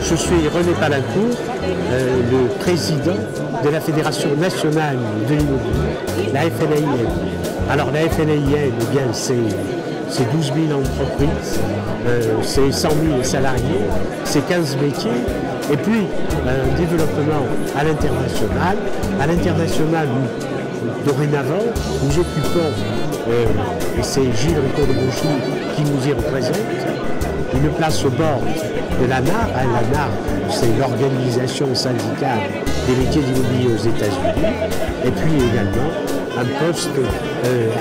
Je suis René Palincourt, le président de la Fédération nationale de l'immobilier, la FNAIM. Alors la FNAIM, eh bien, c'est 12 000 entreprises, c'est 100 000 salariés, c'est 15 métiers, et puis un développement à l'international. À l'international, dorénavant, nous occupons, et c'est Gilles Rico de Bouchy qui nous y représente, une place au bord de l'ANAR. La NAR, c'est l'organisation syndicale des métiers d'immobilier aux États-Unis, et puis également un poste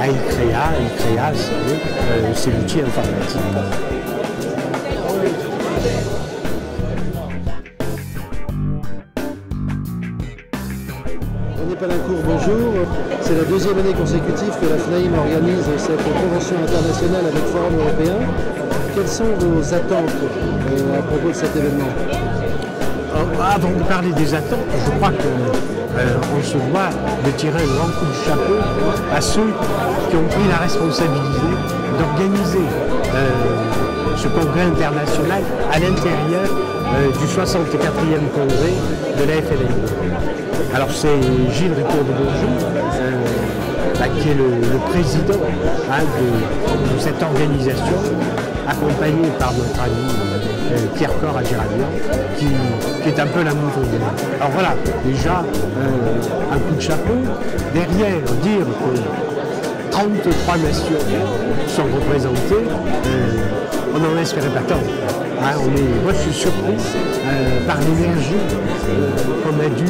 à ICREA. ICREA, c'est l'outil informatique. René Palincourt, bonjour. C'est la deuxième année consécutive que la FNAIM organise cette convention internationale avec Forum européen. Quelles sont vos attentes à propos de cet événement? Avant de parler des attentes, je crois qu'on se doit de tirer un grand coup de chapeau à ceux qui ont pris la responsabilité d'organiser ce congrès international à l'intérieur du 64e congrès de la FNAIM. Alors c'est Gilles Rico de Bouchy, qui est le président de cette organisation, accompagné par notre ami Pierre Cor à Gérardmer, qui est un peu la mouton de main. Alors voilà, déjà un coup de chapeau. Derrière, dire que 33 nations sont représentées, on n'en espérait pas tant. Moi je suis surpris par l'énergie qu'on a dû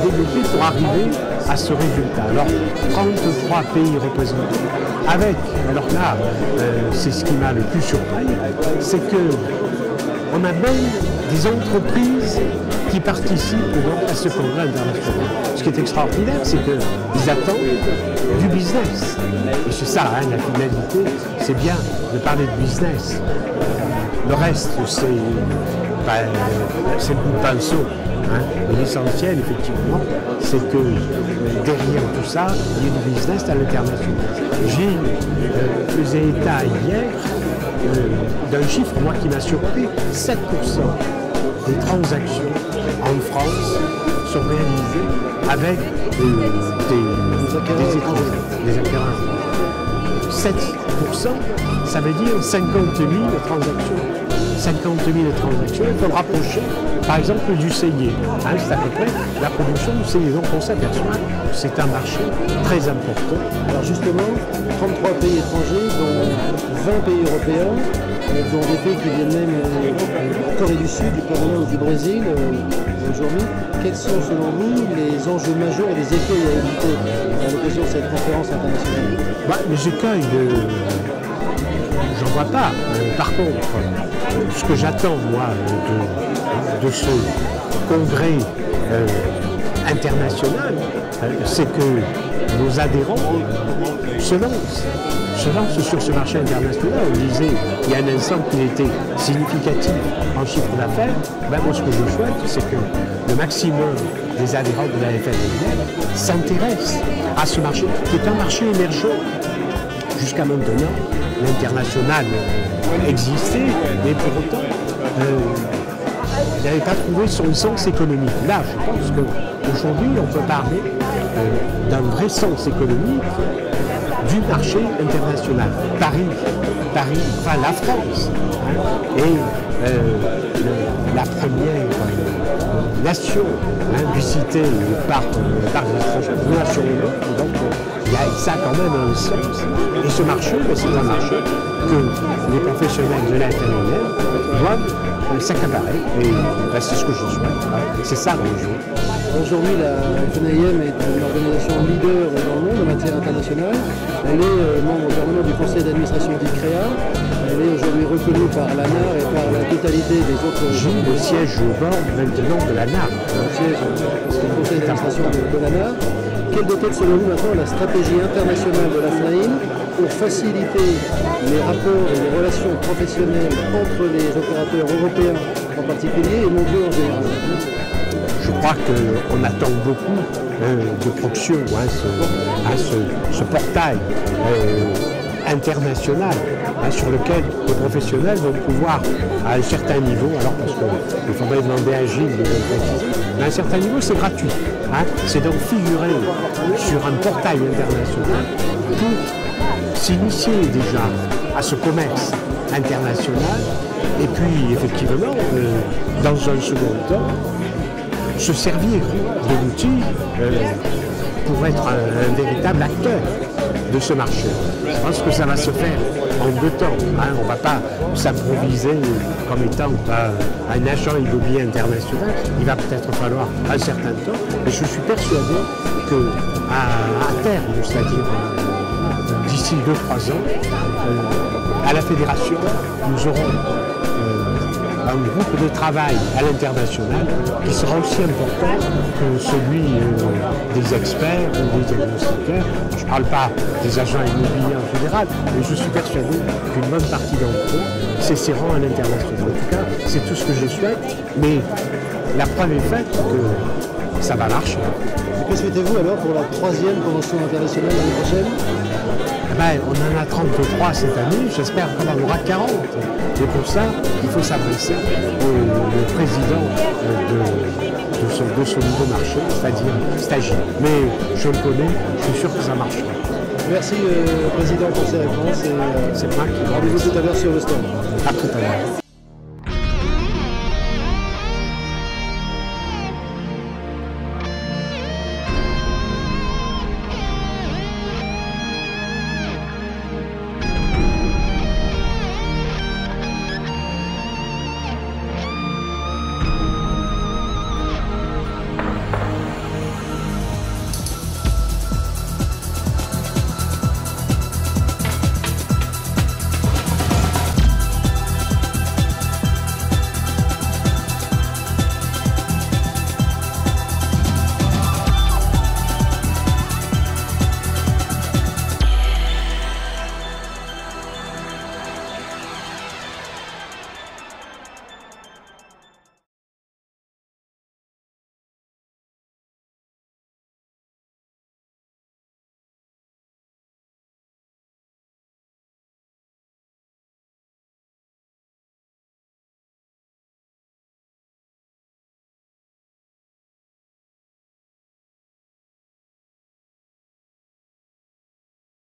développer pour arriver à ce résultat. Alors 33 pays représentés, avec, alors là, c'est ce qui m'a le plus surpris, c'est qu'on a même des entreprises qui participent donc à ce congrès international. Ce qui est extraordinaire, c'est qu'ils attendent du business. Et c'est ça, la finalité, c'est bien de parler de business. Le reste, c'est le bout de pinceau. Mais l'essentiel, effectivement, c'est que derrière tout ça, il y a du business à l'international. Gilles faisait état hier d'un chiffre, moi, qui m'a surpris. 7% des transactions en France sont réalisées avec des étrangers, des acquéreurs. 7%, ça veut dire 50 000 transactions. 50 000 transactions, il faut le rapprocher, par exemple, du CIE. C'est à peu près la production du CIE. Donc on s'aperçoit que c'est un marché très important. Alors justement, 33 pays étrangers, dont 20 pays européens, dont des pays qui viennent même de Corée du Sud, du Panama ou du Brésil aujourd'hui. Quels sont selon vous les enjeux majeurs et les écueils à éviter à l'occasion de cette conférence internationale? Les écueils, j'en vois pas. Par contre, ce que j'attends, moi, de ce congrès international, c'est que nos adhérents se lancent sur ce marché international. On disait il y a un instant qu'il était significatif en chiffre d'affaires. Moi, ce que je souhaite, c'est que le maximum des adhérents de la FNAIM s'intéressent à ce marché, qui est un marché émergent. Jusqu'à maintenant, l'international existait, mais pour autant, il n'avait pas trouvé son sens économique. Là, je pense qu'aujourd'hui, on peut parler d'un vrai sens économique du marché international. Paris, enfin la France, est la première nation visitée par les étrangers, nation. Donc, il y a ça quand même un sens. Et ce marché, c'est un marché que les professionnels de la FNAIM doivent s'accaparer. Et c'est ce que je souhaite. C'est ça l'enjeu. Aujourd'hui, la FNAIM est une organisation leader dans le monde en matière internationale. Elle est membre permanent du conseil d'administration d'ICREA. Elle est aujourd'hui reconnue par l'ANAR et par la totalité des autres... Gilles, le siège au bord maintenant de l'ANAR. Le siège du conseil d'administration de l'ANAR. Quelle doit être selon vous maintenant la stratégie internationale de la FNAIM pour faciliter les rapports et les relations professionnelles entre les opérateurs européens en particulier et mondiaux en général? Je crois qu'on attend beaucoup de Proxio, ce portail international, sur lequel les professionnels vont pouvoir, à un certain niveau, alors parce qu'il faudrait demander à Gilles de le préciser, mais à un certain niveau, c'est gratuit. C'est donc figurer sur un portail international pour s'initier déjà à ce commerce international et puis effectivement, dans un second temps, se servir de l'outil pour être un véritable acteur de ce marché. Je pense que ça va se faire en 2 temps. On ne va pas s'improviser comme étant un agent immobilier international. Il va peut-être falloir un certain temps. Et je suis persuadé qu'à terme, c'est-à-dire d'ici 2-3 ans, à la fédération, nous aurons un groupe de travail à l'international qui sera aussi important que celui des experts ou des diagnostiqueurs. Je ne parle pas des agents immobiliers en général, mais je suis persuadé qu'une bonne partie d'entre eux cesseront à l'international. En tout cas, c'est tout ce que je souhaite, mais la preuve est faite que ça va marcher. Et que souhaitez-vous alors pour la 3e convention internationale l'année prochaine? On en a 33 cette année, j'espère qu'on en aura 40. Et pour ça, il faut s'adresser au président de ce nouveau marché, c'est-à-dire Stagis. Mais je le connais, je suis sûr que ça marchera. Merci Président pour ces réponses et c'est moi qui rendez-vous tout à l'heure sur le stand. À tout à l'heure.